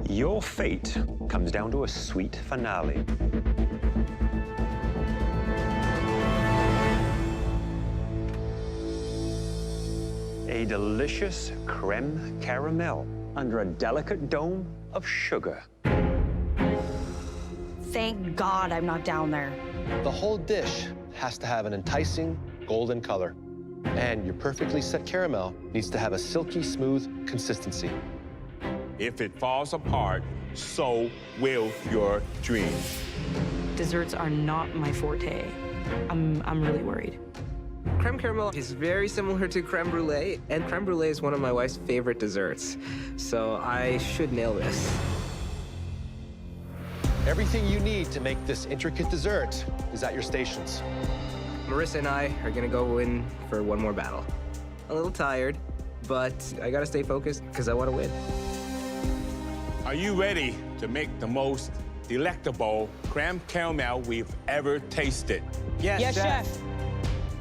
Your fate comes down to a sweet finale. A delicious creme caramel under a delicate dome of sugar. Thank God I'm not down there. The whole dish has to have an enticing golden color. And your perfectly set caramel needs to have a silky smooth consistency. If it falls apart, so will your dream. Desserts are not my forte. I'm really worried. Creme caramel is very similar to creme brulee, and creme brulee is one of my wife's favorite desserts. So I should nail this. Everything you need to make this intricate dessert is at your stations. Marissa and I are gonna go in for one more battle. A little tired, but I gotta stay focused because I want to win. Are you ready to make the most delectable creme caramel we've ever tasted? Yes, Chef.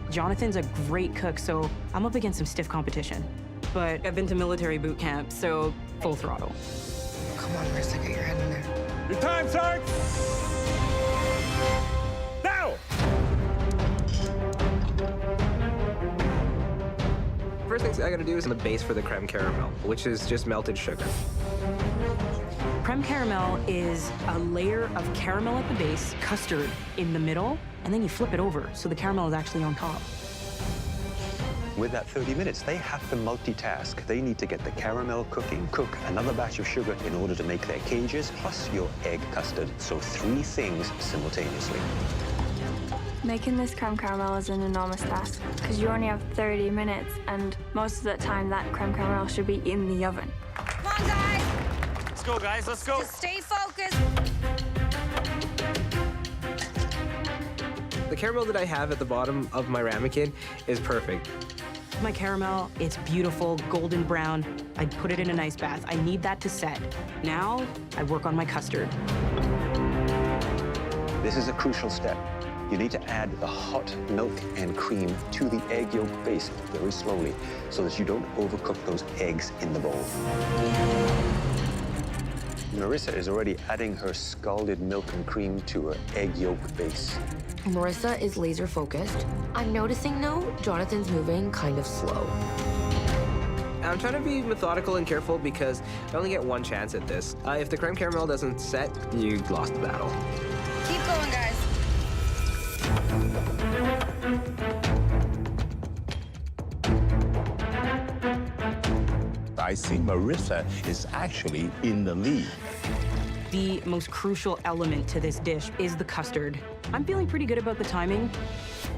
Jonathan's a great cook, so I'm up against some stiff competition. But I've been to military boot camp, so full throttle. Come on, Marissa, get your head in there. Your time starts now! First thing I gotta do is the base for the creme caramel, which is just melted sugar. Creme caramel is a layer of caramel at the base, custard in the middle, and then you flip it over, so the caramel is actually on top. With that 30 minutes, they have to multitask. They need to get the caramel cooking, cook another batch of sugar in order to make their cages, plus your egg custard. So 3 things simultaneously. Making this creme caramel is an enormous task because you only have 30 minutes, and most of the time that creme caramel should be in the oven. Come on, guys! Let's go, guys. Let's go. Just stay focused. The caramel that I have at the bottom of my ramekin is perfect. My caramel, it's beautiful, golden brown. I put it in an ice bath. I need that to set. Now, I work on my custard. This is a crucial step. You need to add the hot milk and cream to the egg yolk base very slowly so that you don't overcook those eggs in the bowl. Marissa is already adding her scalded milk and cream to her egg yolk base. Marissa is laser focused. I'm noticing, though, Jonathan's moving kind of slow. I'm trying to be methodical and careful because I only get one chance at this. If the creme caramel doesn't set, you lost the battle. Keep going, guys. I see Marissa is actually in the lead. The most crucial element to this dish is the custard. I'm feeling pretty good about the timing.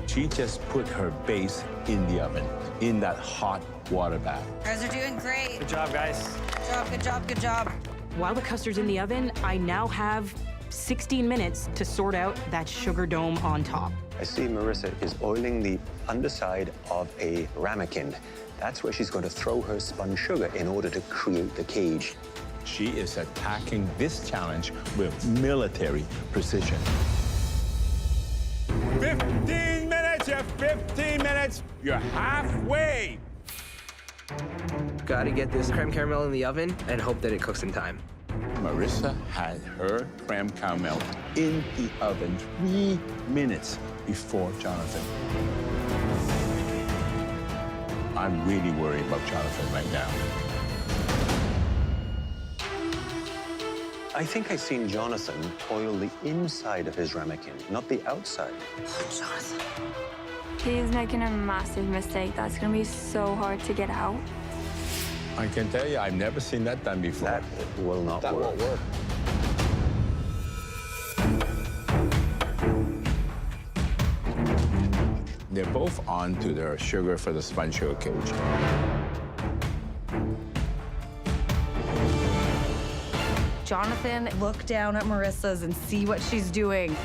She just put her base in the oven, in that hot water bath. You guys are doing great. Good job, guys. Good job, good job, good job. While the custard's in the oven, I now have 16 minutes to sort out that sugar dome on top. I see Marissa is oiling the underside of a ramekin. That's where she's going to throw her spun sugar in order to create the cage. She is attacking this challenge with military precision. 15 minutes, you have 15 minutes. You're halfway. Gotta get this creme caramel in the oven and hope that it cooks in time. Marissa had her creme caramel in the oven 3 minutes before Jonathan. I'm really worried about Jonathan right now. I think I've seen Jonathan oil the inside of his ramekin, not the outside. Jonathan. He's making a massive mistake. That's going to be so hard to get out. I can tell you, I've never seen that done before. That will not That work. won't work. They're both on to their sugar for the spun sugar cage. Jonathan, look down at Marissa's and see what she's doing.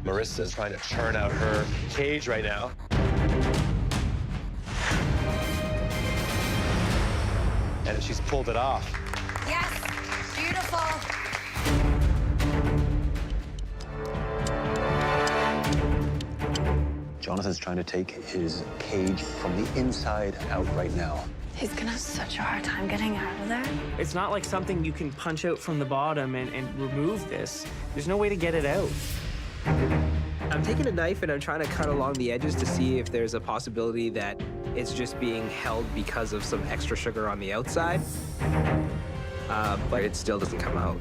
Marissa's trying to churn out her cage right now. And she's pulled it off. Yes, beautiful. Jonathan's trying to take his cage from the inside out right now. He's gonna have such a hard time getting out of there. It's not like something you can punch out from the bottom and remove this. There's no way to get it out. I'm taking a knife and I'm trying to cut along the edges to see if there's a possibility that it's just being held because of some extra sugar on the outside. But it still doesn't come out.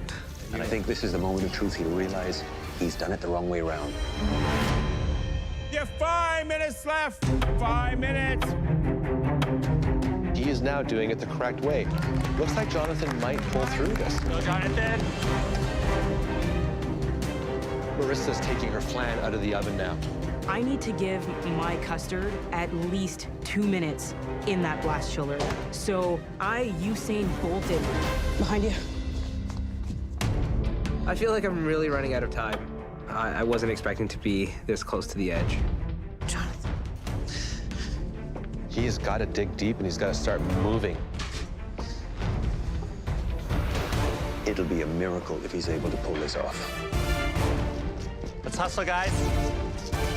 And I think this is the moment of truth. He'll realize he's done it the wrong way around. You have 5 minutes left. 5 minutes. He is now doing it the correct way. Looks like Jonathan might pull through this. Go, Jonathan. Marissa's taking her flan out of the oven now. I need to give my custard at least 2 minutes in that blast chiller. So I Usain bolted. Behind you. I feel like I'm really running out of time. I wasn't expecting to be this close to the edge. Jonathan. He has got to dig deep and he's got to start moving. It'll be a miracle if he's able to pull this off. Let's hustle, guys.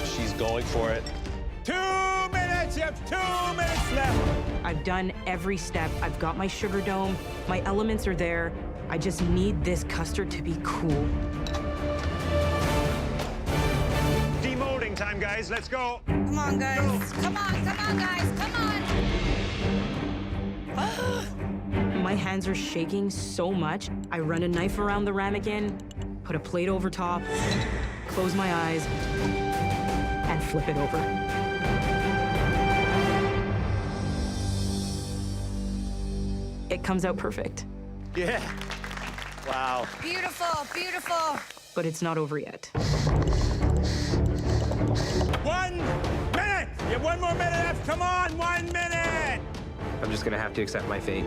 She's going for it. 2 minutes. You have 2 minutes left. I've done every step. I've got my sugar dome. My elements are there. I just need this custard to be cool. Demolding time, guys. Let's go. Come on, guys. Come on, guys. Come on. My hands are shaking so much. I run a knife around the ramekin, put a plate over top, close my eyes, and flip it over. It comes out perfect. Yeah. Wow. Beautiful, beautiful. But it's not over yet. 1 minute. You have 1 more minute left. Come on, 1 minute. I'm just gonna have to accept my fate.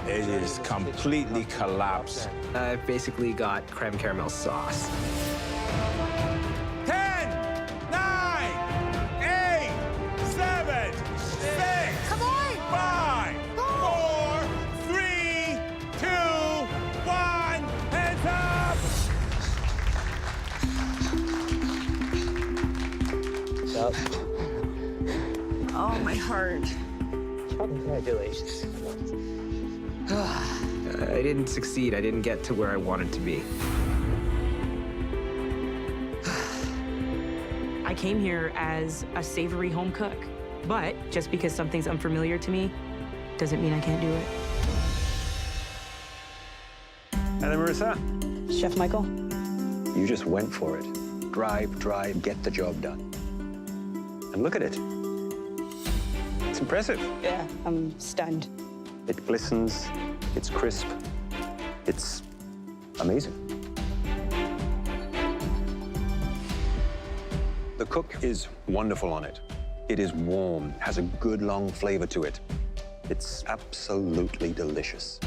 It is completely collapsed. I've basically got creme caramel sauce. 10, 9, 8, 7, 6. Come on. 5, 4, 3, 2, 1. Hands up. Oh, my heart. Congratulations. I didn't succeed. I didn't get to where I wanted to be. I came here as a savory home cook, but just because something's unfamiliar to me doesn't mean I can't do it. Hello, Marissa. Chef Michael? You just went for it. Drive, get the job done. And look at it. It's impressive. Yeah, I'm stunned. It glistens, it's crisp, it's amazing. The cook is wonderful on it. It is warm, has a good long flavor to it. It's absolutely delicious.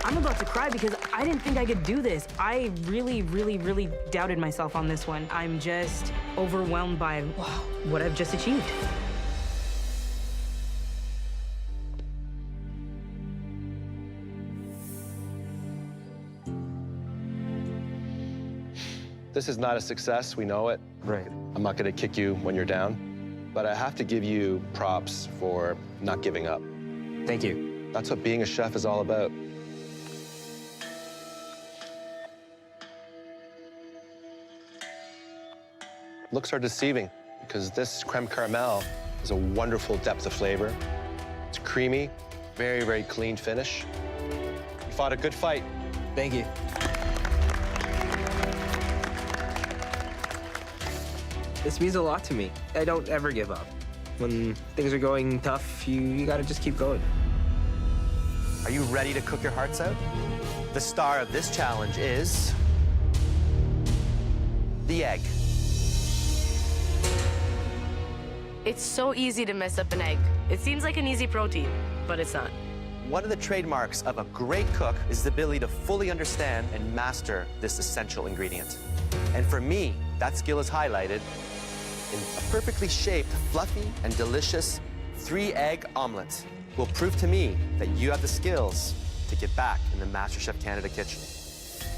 I'm about to cry because I didn't think I could do this. I really doubted myself on this one. I'm just overwhelmed by what I've just achieved. This is not a success, we know it. Right. I'm not gonna kick you when you're down, but I have to give you props for not giving up. Thank you. That's what being a chef is all about. Looks are deceiving because this creme caramel is a wonderful depth of flavor. It's creamy, very clean finish. You fought a good fight. Thank you. This means a lot to me. I don't ever give up. When things are going tough, you gotta just keep going. Are you ready to cook your hearts out? The star of this challenge is the egg. It's so easy to mess up an egg. It seems like an easy protein, but it's not. One of the trademarks of a great cook is the ability to fully understand and master this essential ingredient. And for me, that skill is highlighted in a perfectly shaped, fluffy, and delicious 3-egg omelet. Will prove to me that you have the skills to get back in the MasterChef Canada kitchen.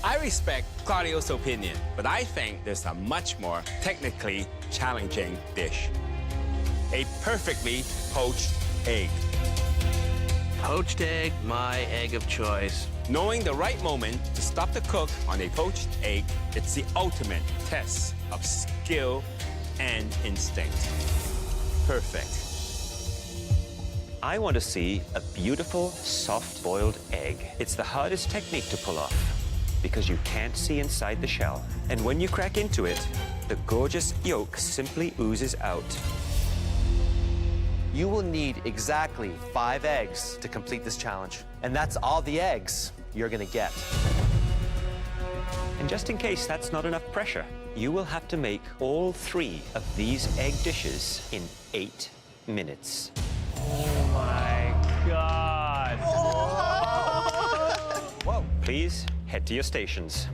I respect Claudio's opinion, but I think there's a much more technically challenging dish. A perfectly poached egg. Poached egg, my egg of choice. Knowing the right moment to stop the cook on a poached egg, it's the ultimate test of skill and instinct. Perfect. I want to see a beautiful, soft-boiled egg. It's the hardest technique to pull off because you can't see inside the shell. And when you crack into it, the gorgeous yolk simply oozes out. You will need exactly 5 eggs to complete this challenge. And that's all the eggs you're gonna get. And just in case that's not enough pressure, you will have to make all 3 of these egg dishes in 8 minutes. Oh my God. Whoa. Please head to your stations.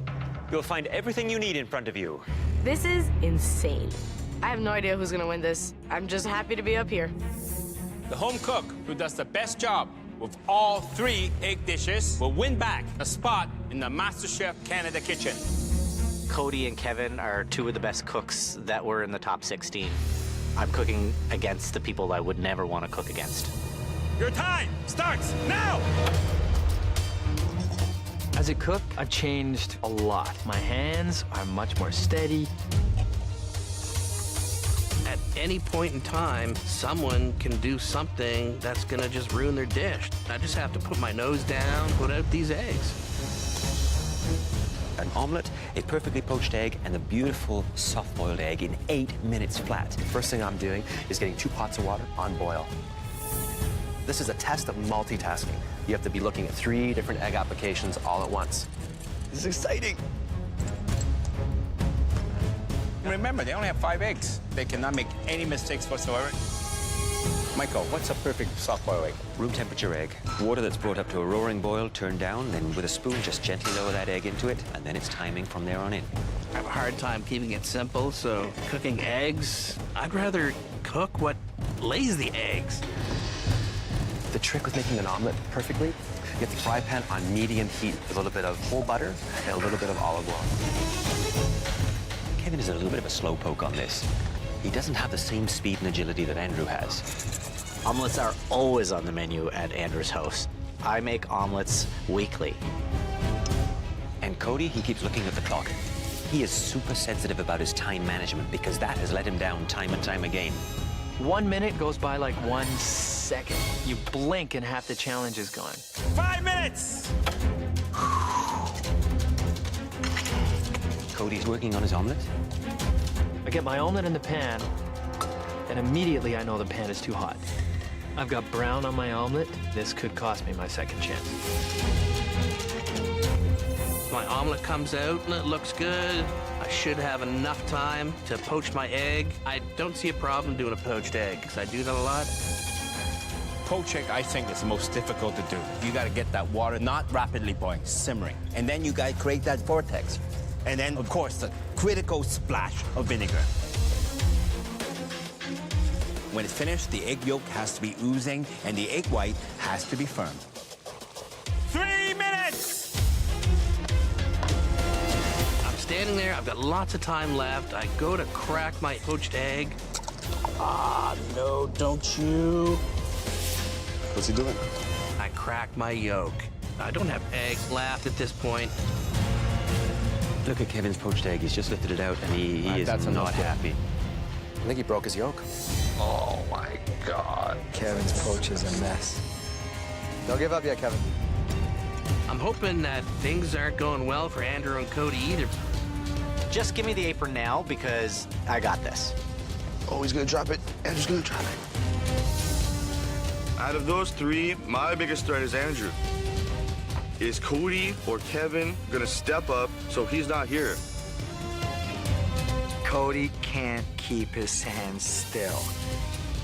You'll find everything you need in front of you. This is insane. I have no idea who's gonna win this. I'm just happy to be up here. The home cook who does the best job with all 3 egg dishes will win back a spot in the MasterChef Canada kitchen. Cody and Kevin are 2 of the best cooks that were in the top 16. I'm cooking against the people I would never want to cook against. Your time starts now! As a cook, I've changed a lot. My hands are much more steady. At any point in time, someone can do something that's gonna just ruin their dish. I just have to put my nose down, put out these eggs. An omelet, a perfectly poached egg, and a beautiful soft-boiled egg in 8 minutes flat. First thing I'm doing is getting 2 pots of water on boil. This is a test of multitasking. You have to be looking at 3 different egg applications all at once. This is exciting. Remember, they only have 5 eggs. They cannot make any mistakes whatsoever. Michael, what's a perfect soft-boiled egg? Room temperature egg. Water that's brought up to a roaring boil, turned down, then with a spoon just gently lower that egg into it, and then it's timing from there on in. I have a hard time keeping it simple, so cooking eggs, I'd rather cook what lays the eggs. The trick with making an omelet perfectly, you get the fry pan on medium heat with a little bit of whole butter and a little bit of olive oil. Kevin is a little bit of a slowpoke on this. He doesn't have the same speed and agility that Andrew has. Omelets are always on the menu at Andrew's house. I make omelets weekly. And Cody, he keeps looking at the clock. He is super sensitive about his time management because that has let him down time and time again. 1 minute goes by like 1 second. You blink and half the challenge is gone. 5 minutes! Cody's working on his omelet. I get my omelet in the pan, and immediately I know the pan is too hot. I've got brown on my omelet. This could cost me my second chance. My omelet comes out and it looks good. I should have enough time to poach my egg. I don't see a problem doing a poached egg because I do that a lot. Poached egg, I think, is the most difficult to do. You gotta get that water not rapidly boiling, simmering. And then you gotta create that vortex. And then, of course, the critical splash of vinegar. When it's finished, the egg yolk has to be oozing and the egg white has to be firm. 3 minutes! I'm standing there, I've got lots of time left. I go to crack my poached egg. Ah, no, don't you. What's he doing? I crack my yolk. I don't have egg left at this point. Look at Kevin's poached egg. He's just lifted it out, and he is That's not enough. happy. I think he broke his yolk. Oh my God. Kevin's poach is a mess. Don't give up yet, Kevin. I'm hoping that things aren't going well for Andrew and Cody either. Just give me the apron now because I got this. Oh, he's gonna drop it. Andrew's gonna drop it. Out of those 3, my biggest threat is Andrew. Is Cody or Kevin gonna step up so he's not here? Cody can't keep his hands still.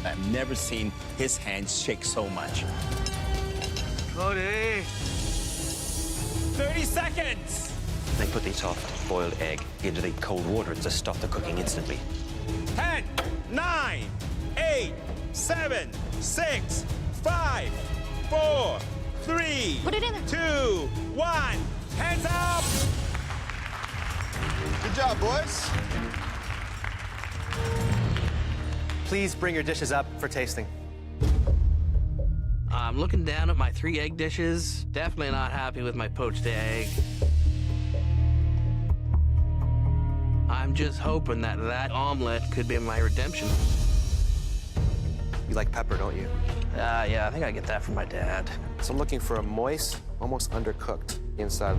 I've never seen his hands shake so much. Cody! 30 seconds! They put the soft-boiled egg into the cold water to stop the cooking instantly. 10, 9, 8, 7, 6, 5, 4, 3, Put it in there. 2, 1. Hands up! Good job, boys. Please bring your dishes up for tasting. I'm looking down at my 3 egg dishes. Definitely not happy with my poached egg. I'm just hoping that that omelet could be my redemption. You like pepper, don't you? Yeah, I think I get that from my dad. So I'm looking for a moist, almost undercooked inside.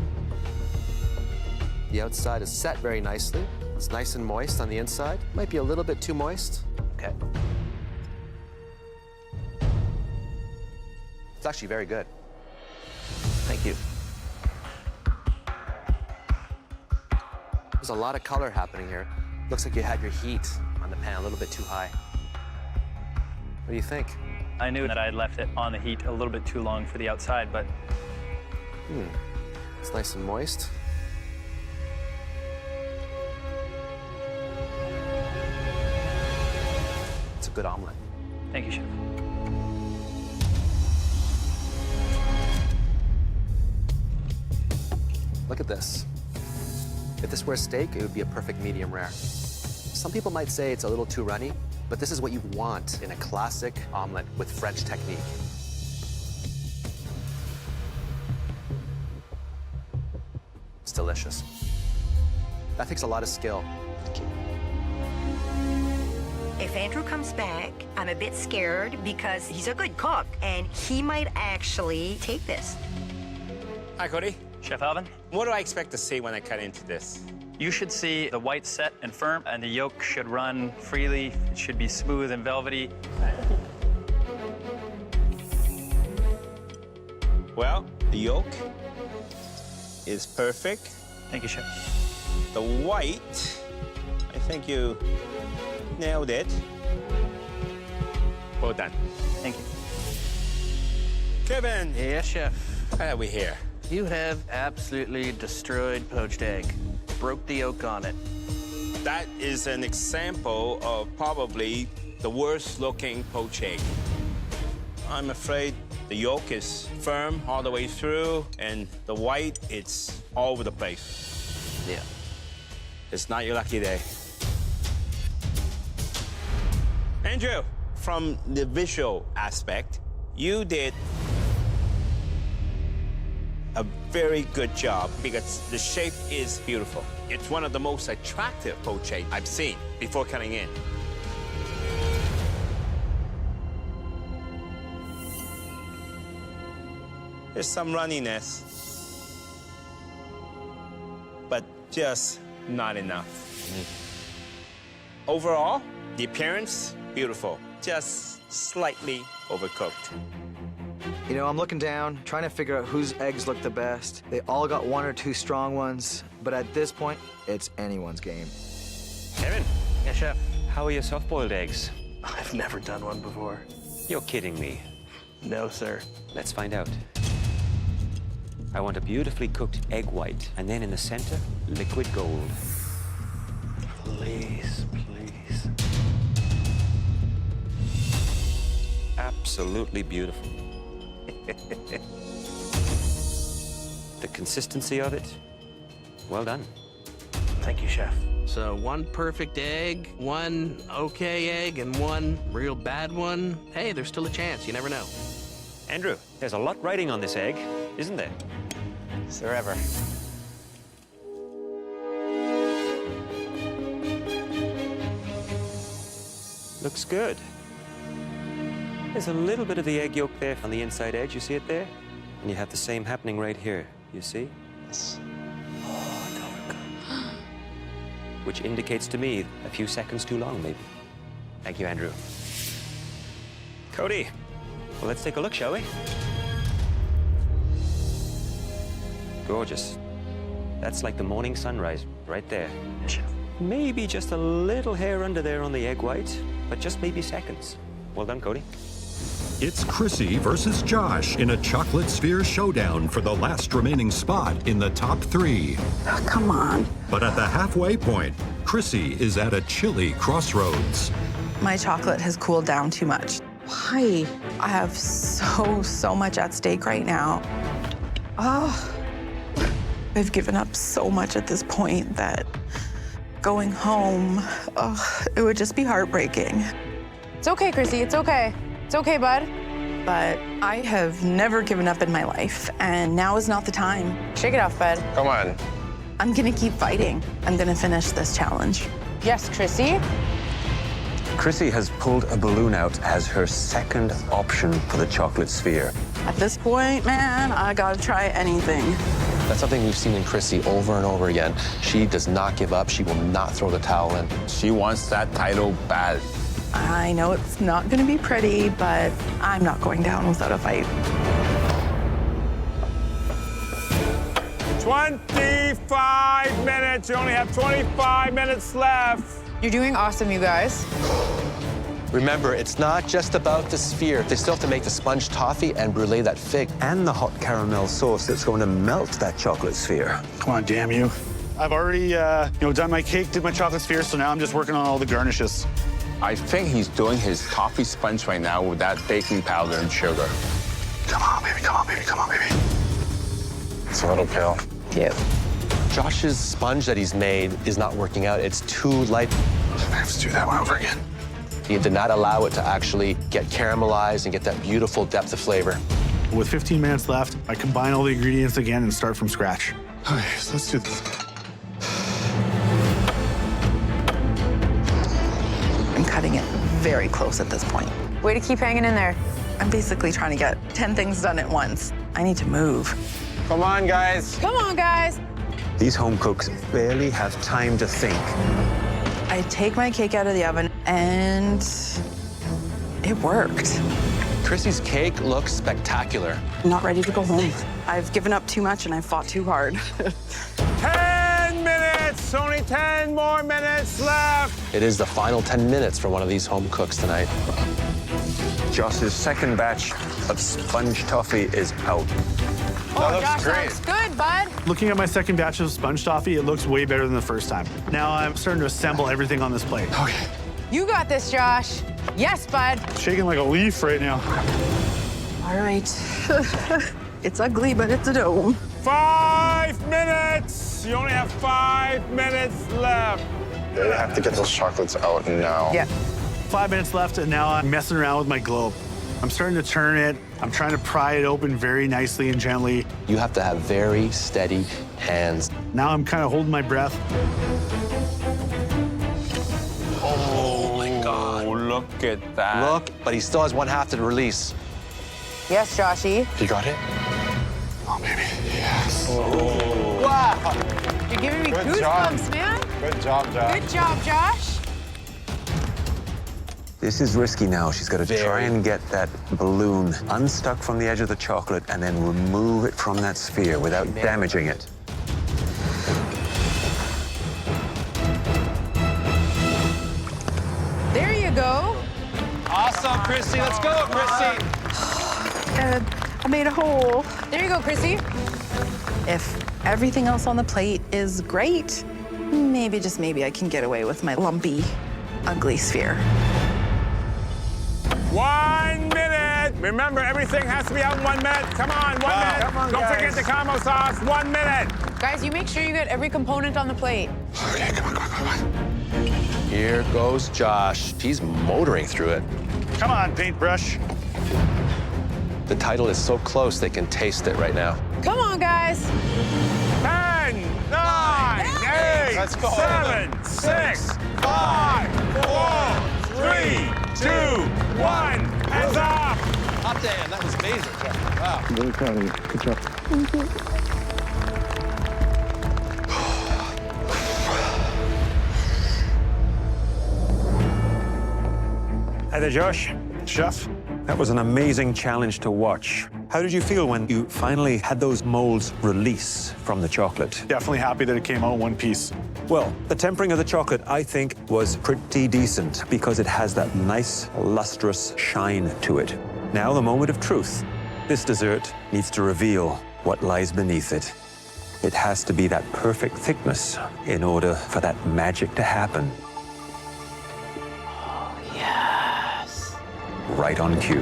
The outside is set very nicely. It's nice and moist on the inside. Might be a little bit too moist. Okay. It's actually very good. Thank you. There's a lot of color happening here. Looks like you had your heat on the pan a little bit too high. What do you think? I knew that I had left it on the heat a little bit too long for the outside, but... It's nice and moist. It's a good omelet. Thank you, Chef. Look at this. If this were a steak, it would be a perfect medium rare. Some people might say it's a little too runny, but this is what you want in a classic omelet with French technique. It's delicious. That takes a lot of skill. If Andrew comes back, I'm a bit scared because he's a good cook and he might actually take this. Hi, Cody. Chef Alvin, What do I expect to see when I cut into this? you should see the white set and firm, and the yolk should run freely. It should be smooth and velvety. Well, the yolk is perfect. Thank you, Chef. The white, I think you nailed it. Well done. Thank you. Kevin, Yes, Chef. what have we here? You have absolutely destroyed poached egg. Broke the yolk on it. That is an example of probably the worst looking poached egg. I'm afraid the yolk is firm all the way through, and the white, it's all over the place. Yeah. It's not your lucky day. Andrew, from the visual aspect, you did a very good job because the shape is beautiful. It's one of the most attractive poached egg I've seen before cutting in. There's some runniness, but just not enough. Overall, the appearance, beautiful, just slightly overcooked. You know, I'm looking down, trying to figure out whose eggs look the best. They all got 1 or 2 strong ones, but at this point, it's anyone's game. Kevin, Yes, Chef. how are your soft-boiled eggs? I've never done one before. You're kidding me. No, sir. Let's find out. I want a beautifully cooked egg white, and then in the center, liquid gold. Please, please. Absolutely beautiful. The consistency of it, well done. Thank you, Chef. So 1 perfect egg, 1 okay egg, and 1 real bad one. Hey, there's still a chance. You never know. Andrew, there's a lot riding on this egg, isn't there? Is there ever? Looks good. There's a little bit of the egg yolk there on the inside edge. You see it there? And you have the same happening right here. You see? Yes. Oh, it's overcooked. Which indicates to me a few seconds too long, maybe. Thank you, Andrew. Cody, well, let's take a look, shall we? Gorgeous. That's like the morning sunrise right there. Yes, Chef. Maybe just a little hair under there on the egg white, but just maybe seconds. Well done, Cody. It's Chrissy versus Josh in a chocolate sphere showdown for the last remaining spot in the top 3. Oh, come on. But at the halfway point, Chrissy is at a chilly crossroads. My chocolate has cooled down too much. Why? I have so much at stake right now. Oh, I've given up so much at this point that going home, it would just be heartbreaking. It's okay, Chrissy, it's okay. It's okay, bud. But I have never given up in my life, and now is not the time. Shake it off, bud. Come on. I'm gonna keep fighting. I'm gonna finish this challenge. Yes, Chrissy. Chrissy has pulled a balloon out as her second option for the chocolate sphere. At this point, man, I gotta try anything. That's something we've seen in Chrissy over and over again. She does not give up. She will not throw the towel in. She wants that title bad. I know it's not gonna be pretty, but I'm not going down without a fight. 25 minutes. You only have 25 minutes left. You're doing awesome, you guys. Remember, it's not just about the sphere. They still have to make the sponge toffee and brulee that fig. And the hot caramel sauce that's going to melt that chocolate sphere. Come on, damn you. I've already, done my cake, did my chocolate sphere, so now I'm just working on all the garnishes. I think he's doing his toffee sponge right now with that baking powder and sugar. Come on, baby, come on, baby, come on, baby. It's a little pale. Yeah. Josh's sponge that he's made is not working out. It's too light. I have to do that one over again. He did not allow it to actually get caramelized and get that beautiful depth of flavor. With 15 minutes left, I combine all the ingredients again and start from scratch. Okay, so let's do this. I'm cutting it very close at this point. Way to keep hanging in there. I'm basically trying to get 10 things done at once. I need to move. Come on, guys. Come on, guys. These home cooks barely have time to think. I take my cake out of the oven, and it worked. Chrissy's cake looks spectacular. I'm not ready to go home. I've given up too much, and I've fought too hard. 10 minutes. Only 10 more minutes left. It is the final 10 minutes for one of these home cooks tonight. Josh's second batch of sponge toffee is out. Oh, Josh, looks good, bud. Looking at my second batch of sponge toffee, it looks way better than the first time. Now I'm starting to assemble everything on this plate. Okay. You got this, Josh. Yes, bud. Shaking like a leaf right now. All right. It's ugly, but it's a dome. 5 minutes. You only have 5 minutes left. I have to get those chocolates out now. Yeah. 5 minutes left, and now I'm messing around with my globe. I'm starting to turn it. I'm trying to pry it open very nicely and gently. You have to have very steady hands. Now I'm kind of holding my breath. Oh my God. Oh, look at that. Look, but he still has one half to release. Yes, Joshy. You got it? Oh, baby, yes. Oh. Wow. You're giving me Good goosebumps, job. man. Good job, Josh. Good job, Josh. This is risky now. She's got to try and get that balloon unstuck from the edge of the chocolate and then remove it from that sphere without damaging it. There you go. Awesome, Chrissy. Let's go, Chrissy. And I made a hole. There you go, Chrissy. If everything else on the plate is great, maybe, just maybe, I can get away with my lumpy, ugly sphere. 1 minute. Remember, everything has to be out in 1 minute. Come on, 1 minute. Come on, Don't forget the caramel sauce. 1 minute. Guys, you make sure you get every component on the plate. Okay, come on. Here goes Josh. He's motoring through it. Come on, paintbrush. The title is so close, they can taste it right now. Come on, guys. 10, 9, 8, Let's go. 7, 6, 5, 4, 3, 2, 1. Hands up. Hot damn, that was amazing. Wow. I'm really proud of you. Good job. Thank you. Hi there, Josh. Chef. That was an amazing challenge to watch. How did you feel when you finally had those molds release from the chocolate? Definitely happy that it came out in one piece. Well, the tempering of the chocolate, I think, was pretty decent because it has that nice, lustrous shine to it. Now, the moment of truth. This dessert needs to reveal what lies beneath it. It has to be that perfect thickness in order for that magic to happen. Yes. right on cue.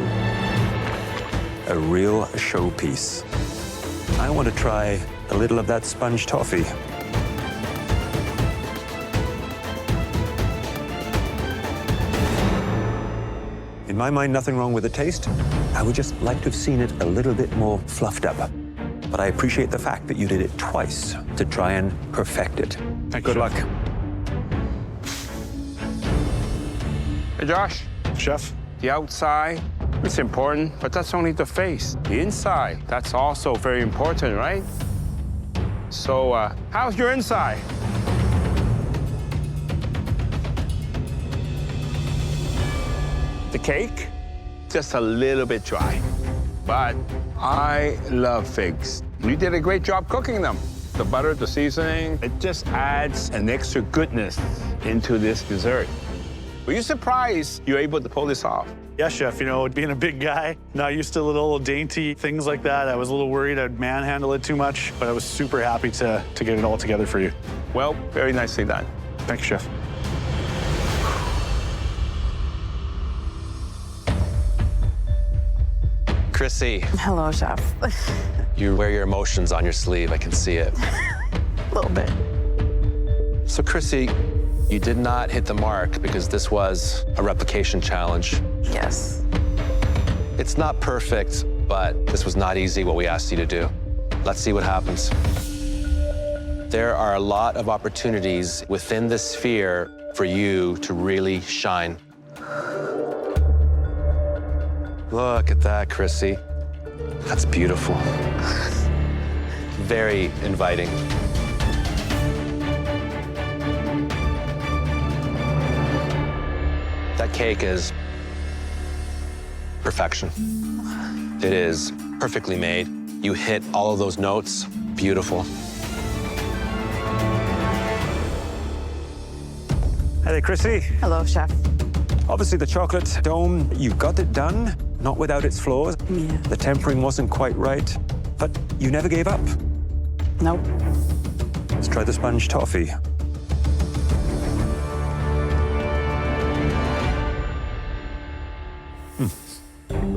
A real showpiece. I want to try a little of that sponge toffee. In my mind, nothing wrong with the taste. I would just like to have seen it a little bit more fluffed up. But I appreciate the fact that you did it twice to try and perfect it. Good luck. Hey, Josh. Chef? The outside, it's important, but that's only the face. The inside, that's also very important, right? So, how's your inside? The cake, just a little bit dry. But I love figs. You did a great job cooking them. The butter, the seasoning, it just adds an extra goodness into this dessert. Were you surprised you were able to pull this off? Yeah, Chef, you know, being a big guy, not used to little dainty things like that. I was a little worried I'd manhandle it too much, but I was super happy to get it all together for you. Well, very nicely done. Thank you, Chef. Chrissy, Hello, Chef. you wear your emotions on your sleeve. I can see it. A little bit. So, Chrissy, you did not hit the mark because this was a replication challenge. Yes. It's not perfect, but this was not easy what we asked you to do. Let's see what happens. There are a lot of opportunities within this sphere for you to really shine. Look at that, Chrissy. That's beautiful. Very inviting. That cake is perfection. It is perfectly made. You hit all of those notes. Beautiful. Hi there, Chrissy. Hello, Chef. Obviously, the chocolate dome, you got it done, not without its flaws. Yeah. The tempering wasn't quite right, but you never gave up. Nope. Let's try the sponge toffee.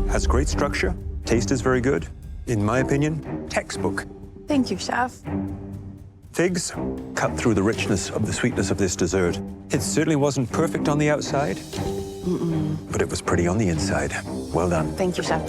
Has great structure. Taste is very good. In my opinion, textbook. Thank you, Chef. Figs cut through the richness of the sweetness of this dessert. It certainly wasn't perfect on the outside, but it was pretty on the inside. Well done. Thank you, Chef.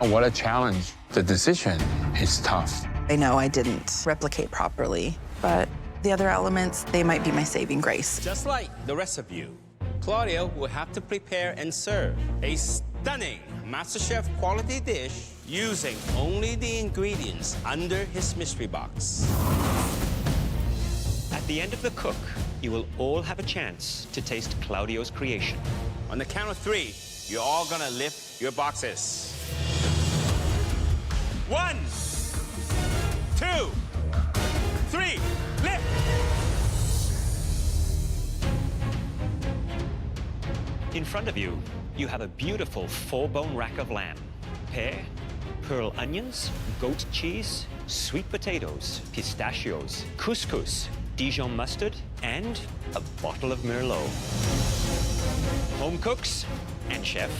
Oh, what a challenge. The decision is tough. I know I didn't replicate properly, but the other elements, they might be my saving grace. Just like the rest of you, Claudio will have to prepare and serve a stunning MasterChef quality dish using only the ingredients under his mystery box. At the end of the cook, you will all have a chance to taste Claudio's creation. On the count of 3, you're all gonna lift your boxes. 1, 2, 3, lift! In front of you, you have a beautiful 4-bone rack of lamb, pear, pearl onions, goat cheese, sweet potatoes, pistachios, couscous, Dijon mustard, and a bottle of Merlot. Home cooks and chef,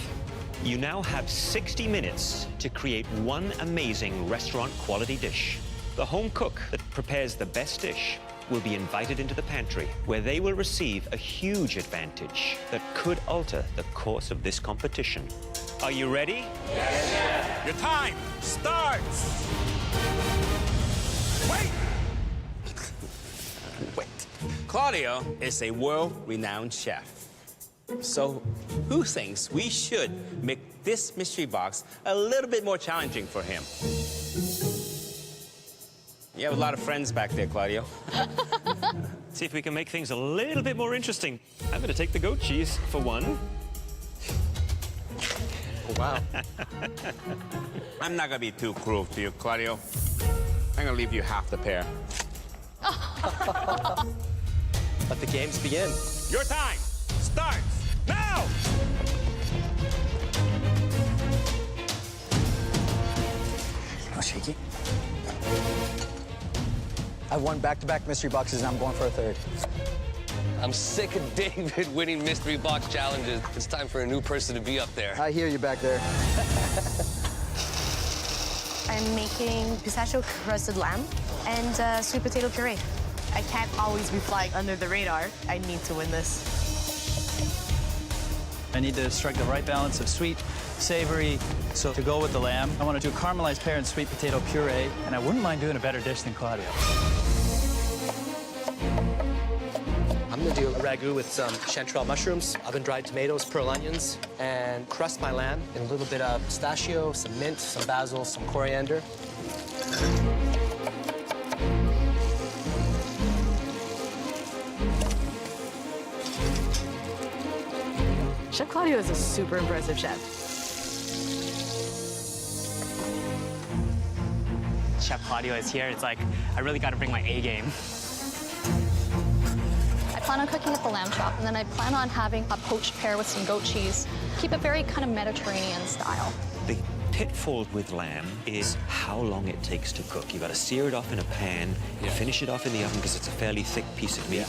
you now have 60 minutes to create one amazing restaurant quality dish. The home cook that prepares the best dish will be invited into the pantry, where they will receive a huge advantage that could alter the course of this competition. Are you ready? Yes, chef. Your time starts. Wait! Claudio is a world-renowned chef. So who thinks we should make this mystery box a little bit more challenging for him? You have a lot of friends back there, Claudio. See if we can make things a little bit more interesting. I'm going to take the goat cheese for one. Oh, wow. I'm not going to be too cruel to you, Claudio. I'm going to leave you half the pear. Let the games begin. Your time starts now! No shaky. I won back-to-back mystery boxes, and I'm going for a third. I'm sick of David winning mystery box challenges. It's time for a new person to be up there. I hear you back there. I'm making pistachio crusted lamb and sweet potato puree. I can't always be flying under the radar. I need to win this. I need to strike the right balance of sweet, savory. So to go with the lamb, I want to do caramelized pear and sweet potato puree, and I wouldn't mind doing a better dish than Claudio. I'm gonna do a ragu with some chanterelle mushrooms, oven-dried tomatoes, pearl onions, and crust my lamb in a little bit of pistachio, some mint, some basil, some coriander. Chef Claudio is a super impressive chef. Chef Claudio is here. It's like, I really got to bring my A game. I plan on cooking at the lamb chop, and then I plan on having a poached pear with some goat cheese. Keep it very kind of Mediterranean style. The pitfall with lamb is how long it takes to cook. You've got to sear it off in a pan, finish it off in the oven because it's a fairly thick piece of meat.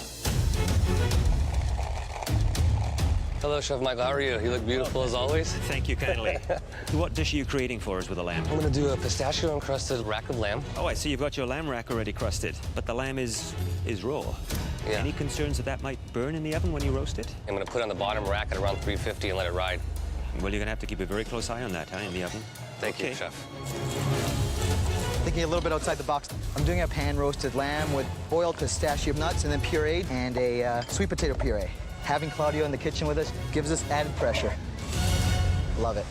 Hello, Chef Michael. How are you? You look beautiful as always. Thank you kindly. What dish are you creating for us with a lamb? I'm gonna do a pistachio-encrusted rack of lamb. Oh, I see you've got your lamb rack already crusted, but the lamb is raw. Yeah. Any concerns that might burn in the oven when you roast it? I'm gonna put it on the bottom rack at around 350 and let it ride. Well, you're gonna have to keep a very close eye on that, in the oven. Thank you, Chef. Thinking a little bit outside the box. I'm doing a pan-roasted lamb with boiled pistachio nuts and then pureed, and a sweet potato puree. Having Claudio in the kitchen with us gives us added pressure. Love it.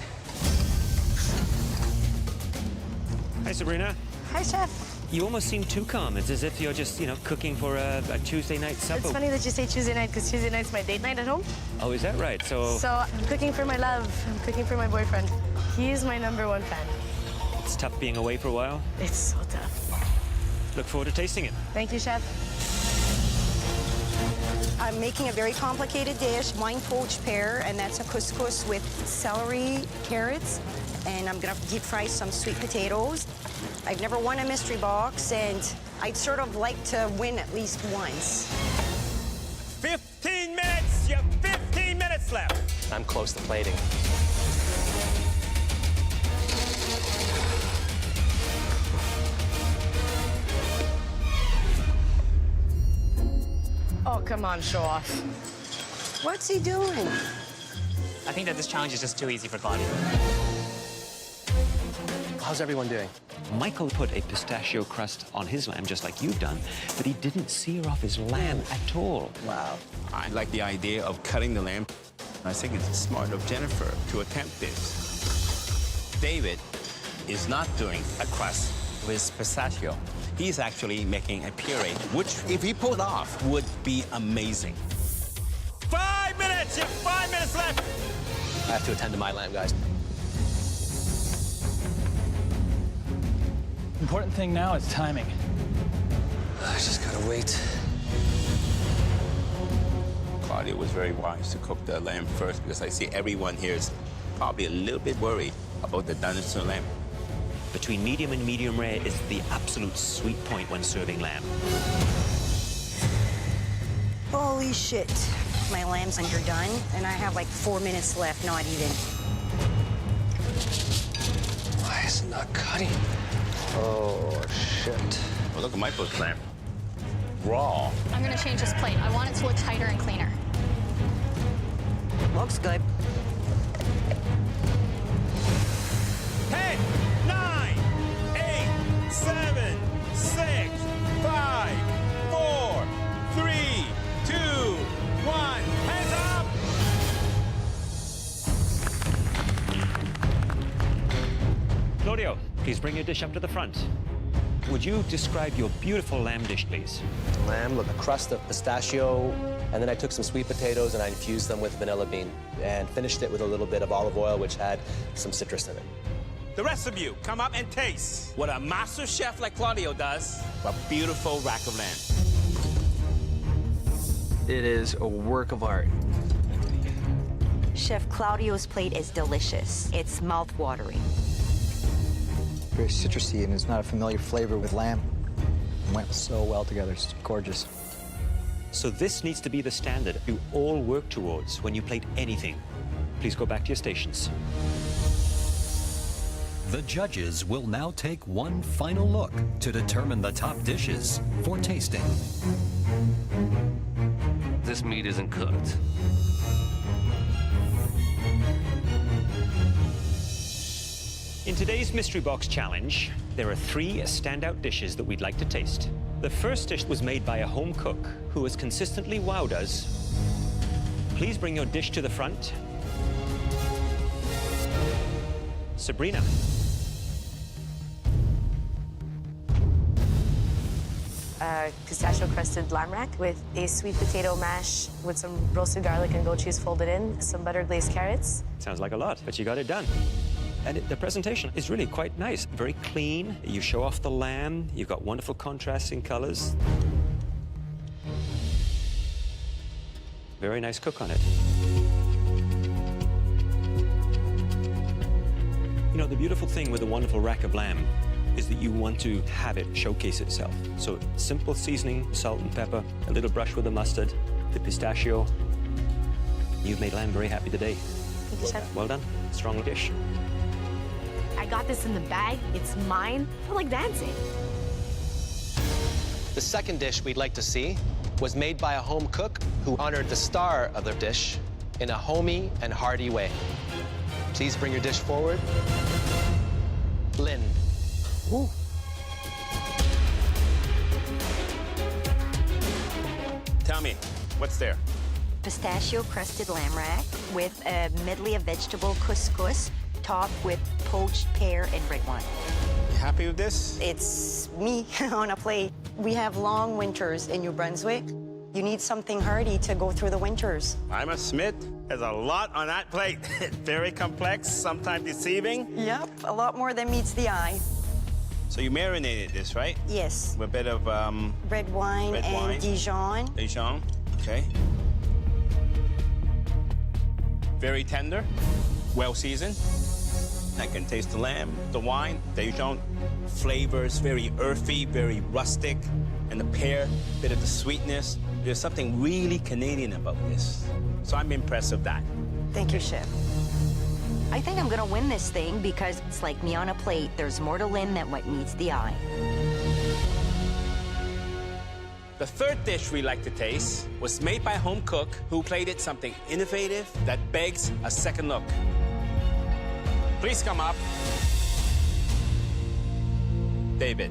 Hi, Sabrina. Hi, Chef. You almost seem too calm. It's as if you're just, cooking for a Tuesday night supper. It's funny that you say Tuesday night, because Tuesday night's my date night at home. Oh, is that right? So I'm cooking for my love. I'm cooking for my boyfriend. He's my #1 fan. it's tough being away for a while. It's so tough. Look forward to tasting it. Thank you, Chef. I'm making a very complicated dish, wine poached pear, and that's a couscous with celery, carrots, and I'm gonna deep fry some sweet potatoes. I've never won a mystery box, and I'd sort of like to win at least once. 15 minutes! You have 15 minutes left! I'm close to plating. Oh, come on, show off. What's he doing? I think that this challenge is just too easy for Claudio. How's everyone doing? Michael put a pistachio crust on his lamb, just like you've done, but he didn't sear off his lamb at all. Wow. I like the idea of cutting the lamb. I think it's smart of Jennifer to attempt this. David is not doing a crust with pistachio. He's actually making a puree, which, if he pulled off, would be amazing. 5 minutes! You have 5 minutes left! I have to attend to my lamb, guys. Important thing now is timing. I just gotta wait. Claudia was very wise to cook the lamb first because I see everyone here is probably a little bit worried about the doneness of lamb. Between medium and medium rare is the absolute sweet point when serving lamb. Holy shit. My lamb's underdone, and I have like 4 minutes left, not even. Why is it not cutting? Oh, shit. Well, look at my poached lamb. Raw. I'm gonna change this plate. I want it to look tighter and cleaner. Looks good. 10, 9, 8, 7, 6, 5, 4, 3, 2, 1. Hands up! Claudio, please bring your dish up to the front. Would you describe your beautiful lamb dish, please? Lamb with a crust of pistachio, and then I took some sweet potatoes and I infused them with vanilla bean and finished it with a little bit of olive oil, which had some citrus in it. The rest of you, come up and taste what a master chef like Claudio does, a beautiful rack of lamb. It is a work of art. Chef Claudio's plate is delicious. It's mouth-watering. Very citrusy, and it's not a familiar flavor with lamb. It went so well together. It's gorgeous. So this needs to be the standard you all work towards when you plate anything. Please go back to your stations. The judges will now take one final look to determine the top dishes for tasting. This meat isn't cooked. In today's Mystery Box Challenge, there are 3 standout dishes that we'd like to taste. The first dish was made by a home cook who has consistently wowed us. Please bring your dish to the front. Sabrina. Pistachio-crusted lamb rack with a sweet potato mash with some roasted garlic and goat cheese folded in, some butter glazed carrots. Sounds like a lot, but you got it done. And the presentation is really quite nice. Very clean. You show off the lamb. You've got wonderful contrasting colors. Very nice cook on it. You know, the beautiful thing with a wonderful rack of lamb is that you want to have it showcase itself. So simple seasoning, salt and pepper, a little brush with the mustard, the pistachio. You've made lamb very happy today. Thank you, Chef. Well done. Strong dish. I got this in the bag. It's mine. I feel like dancing. The second dish we'd like to see was made by a home cook who honored the star of their dish in a homey and hearty way. Please bring your dish forward. Lynn. Ooh. Tell me, what's there? Pistachio-crusted lamb rack with a medley of vegetable couscous topped with poached pear and red wine. You happy with this? It's me on a plate. We have long winters in New Brunswick. You need something hearty to go through the winters. I must admit, there's a lot on that plate. Very complex, sometimes deceiving. Yep, a lot more than meets the eye. So you marinated this, right? Yes. With a bit of red wine and Dijon. Dijon, okay. Very tender, well seasoned. I can taste the lamb, the wine, Dijon. Flavors very earthy, very rustic. And the pear, bit of the sweetness. There's something really Canadian about this. So I'm impressed with that. Thank you, Chef. I think I'm gonna win this thing because it's like me on a plate. There's more to Lynn than what meets the eye. The third dish we like to taste was made by a home cook who plated something innovative that begs a second look. Please come up. David.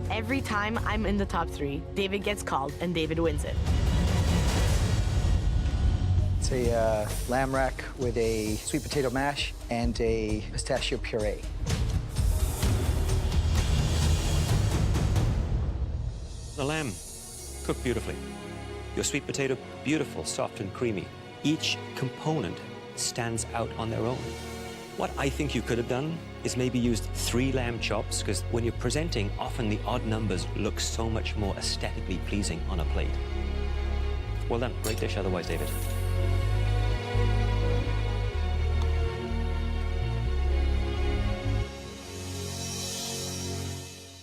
Every time I'm in the top 3, David gets called and David wins it. It's a lamb rack with a sweet potato mash and a pistachio puree. The lamb, cooked beautifully. Your sweet potato, beautiful, soft and creamy. Each component stands out on their own. What I think you could have done is maybe used 3 lamb chops, because when you're presenting, often the odd numbers look so much more aesthetically pleasing on a plate. Well done, great dish otherwise, David.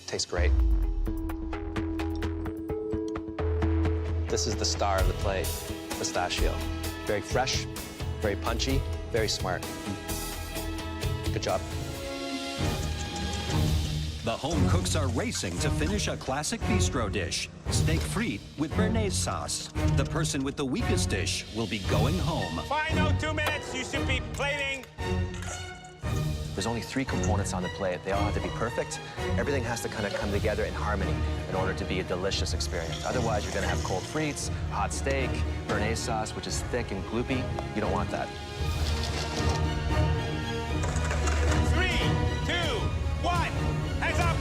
Tastes great. This is the star of the plate, pistachio. Very fresh, very punchy, very smart. Good job. The home cooks are racing to finish a classic bistro dish, steak frite with béarnaise sauce. The person with the weakest dish will be going home. Final 2 minutes, you should be plating. There's only 3 components on the plate. They all have to be perfect. Everything has to kind of come together in harmony in order to be a delicious experience. Otherwise, you're gonna have cold frites, hot steak, béarnaise sauce, which is thick and gloopy. You don't want that. 3, 2, 1, hands up.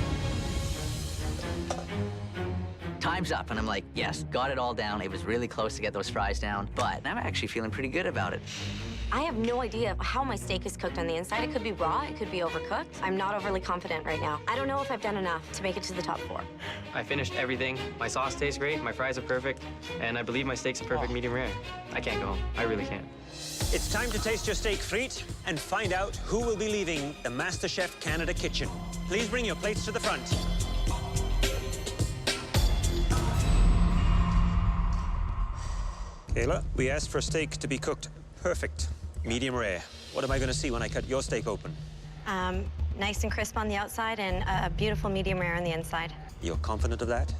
Time's up, and I'm like, yes, got it all down. It was really close to get those fries down, but I'm actually feeling pretty good about it. I have no idea how my steak is cooked on the inside. It could be raw, it could be overcooked. I'm not overly confident right now. I don't know if I've done enough to make it to the top 4. I finished everything. My sauce tastes great, my fries are perfect, and I believe my steak's a perfect medium rare. I can't go home. I really can't. It's time to taste your steak frite and find out who will be leaving the MasterChef Canada kitchen. Please bring your plates to the front. Kayla, we asked for steak to be cooked perfect, medium rare. What am I going to see when I cut your steak open? Nice and crisp on the outside and a beautiful medium rare on the inside. You're confident of that?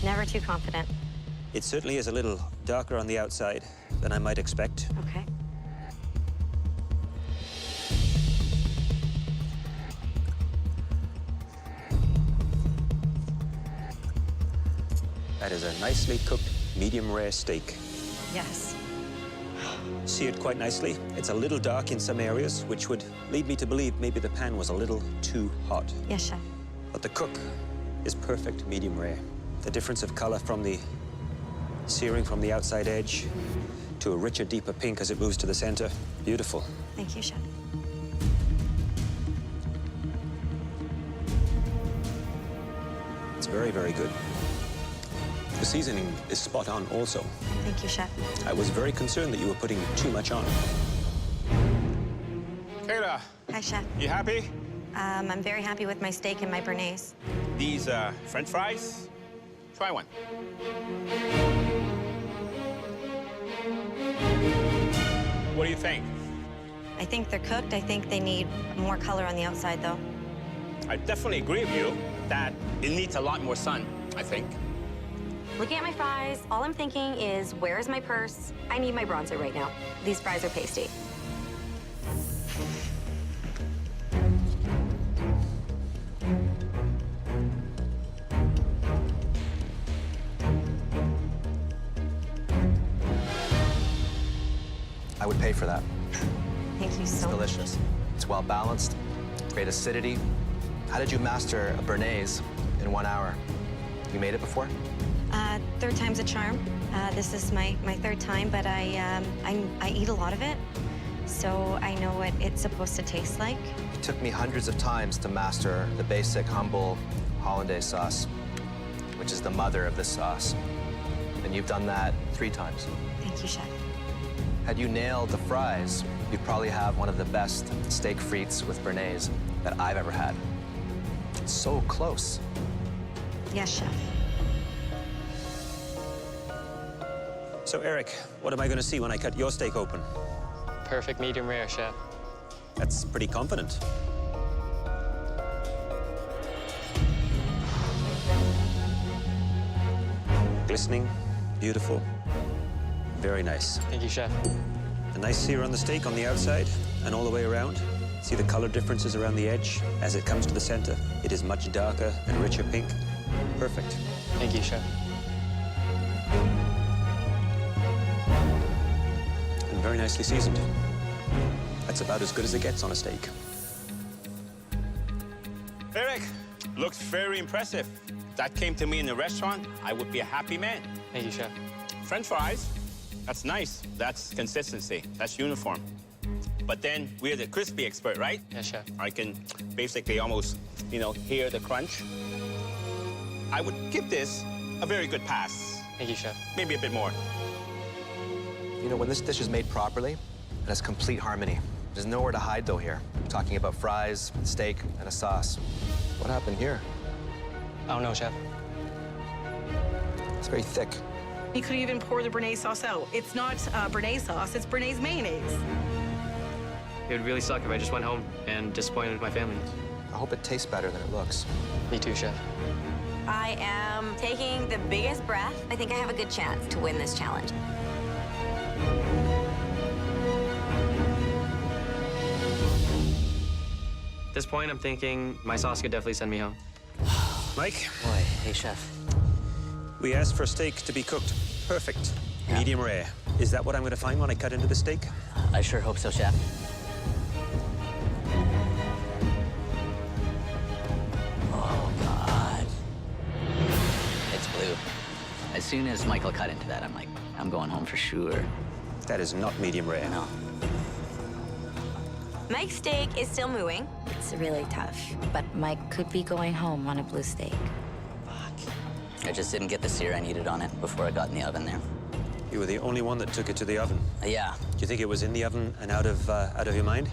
Never too confident. It certainly is a little darker on the outside than I might expect. Okay. That is a nicely cooked medium rare steak. Yes. Seared quite nicely. It's a little dark in some areas, which would lead me to believe maybe the pan was a little too hot. Yes, chef. But the cook is perfect medium rare. The difference of color from the searing from the outside edge to a richer, deeper pink as it moves to the center. Beautiful. Thank you, chef. It's very, very good. The seasoning is spot on also. Thank you, chef. I was very concerned that you were putting too much on. Kayla, Hi, chef. you happy? I'm very happy with my steak and my béarnaise. These French fries? Try one. What do you think? I think they're cooked. I think they need more color on the outside, though. I definitely agree with you that it needs a lot more sun, I think. Looking at my fries, all I'm thinking is, where is my purse? I need my bronzer right now. These fries are pasty. I would pay for that. Thank you It's so much. delicious. It's well balanced, great acidity. How did you master a béarnaise in 1 hour? You made it before? Third time's a charm. This is my third time, but I eat a lot of it, so I know what it's supposed to taste like. It took me hundreds of times to master the basic, humble hollandaise sauce, which is the mother of this sauce. And you've done that 3 times. Thank you, chef. Had you nailed the fries, you'd probably have one of the best steak frites with béarnaise that I've ever had. It's so close. Yes, chef. So, Eric, what am I going to see when I cut your steak open? Perfect medium rare, chef. That's pretty confident. Glistening, beautiful, very nice. Thank you, chef. A nice sear on the steak on the outside and all the way around. See the color differences around the edge as it comes to the center. It is much darker and richer pink. Perfect. Thank you, chef. And very nicely seasoned. That's about as good as it gets on a steak. Eric, looks very impressive. If that came to me in a restaurant, I would be a happy man. Thank you, chef. French fries, that's nice. That's consistency. That's uniform. But then we're the crispy expert, right? Yes, chef. I can basically almost, hear the crunch. I would give this a very good pass. Thank you, chef. Maybe a bit more. You know, when this dish is made properly, it has complete harmony. There's nowhere to hide, though, here. I'm talking about fries, steak, and a sauce. What happened here? I don't know, chef. It's very thick. You could even pour the béarnaise sauce out. It's not béarnaise sauce, it's béarnaise mayonnaise. It would really suck if I just went home and disappointed my family. I hope it tastes better than it looks. Me too, chef. I am taking the biggest breath. I think I have a good chance to win this challenge. At this point, I'm thinking my sauce could definitely send me home. Mike? Boy, hey, chef. We asked for steak to be cooked perfect, medium rare. Is that what I'm going to find when I cut into the steak? I sure hope so, chef. Oh, God. It's blue. As soon as Michael cut into that, I'm like, I'm going home for sure. That is not medium rare. No. Mike's steak is still mooing. It's really tough, but Mike could be going home on a blue steak. I just didn't get the sear I needed on it before it got in the oven there. You were the only one that took it to the oven. Yeah. Do you think it was in the oven and out of your mind?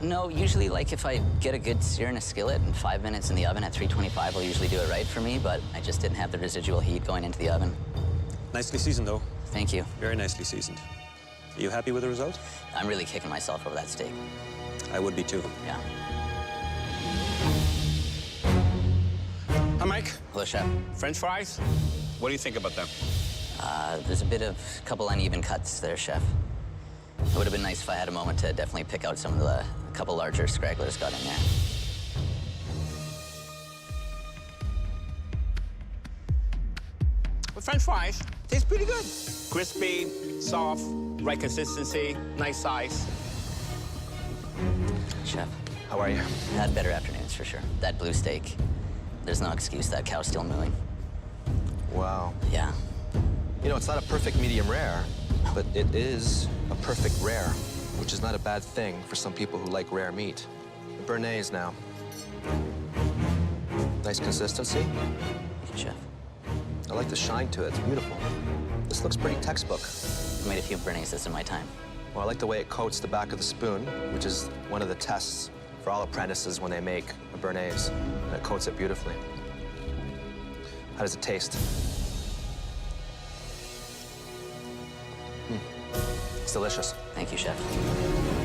No, usually, like, if I get a good sear in a skillet and 5 minutes in the oven at 325 will usually do it right for me, but I just didn't have the residual heat going into the oven. Nicely seasoned, though. Thank you. Very nicely seasoned. Are you happy with the result? I'm really kicking myself over that steak. I would be too. Yeah. Hi, Mike. Hello, Chef. French fries? What do you think about them? There's a couple uneven cuts there, Chef. It would have been nice if I had a moment to definitely pick out some of the couple larger scragglers got in there. But French fries taste pretty good. Crispy, soft, right consistency, nice size. Chef. How are you? I had better afternoons, for sure. That blue steak, there's no excuse. That cow's still mooing. Wow. Yeah. You know, it's not a perfect medium rare, but it is a perfect rare, which is not a bad thing for some people who like rare meat. The Béarnaise now. Nice consistency. Thank you, Chef. I like the shine to it. It's beautiful. This looks pretty textbook. I've made a few Béarnaises in my time. Well, I like the way it coats the back of the spoon, which is one of the tests for all apprentices when they make a Béarnaise. And it coats it beautifully. How does it taste? It's delicious. Thank you, Chef.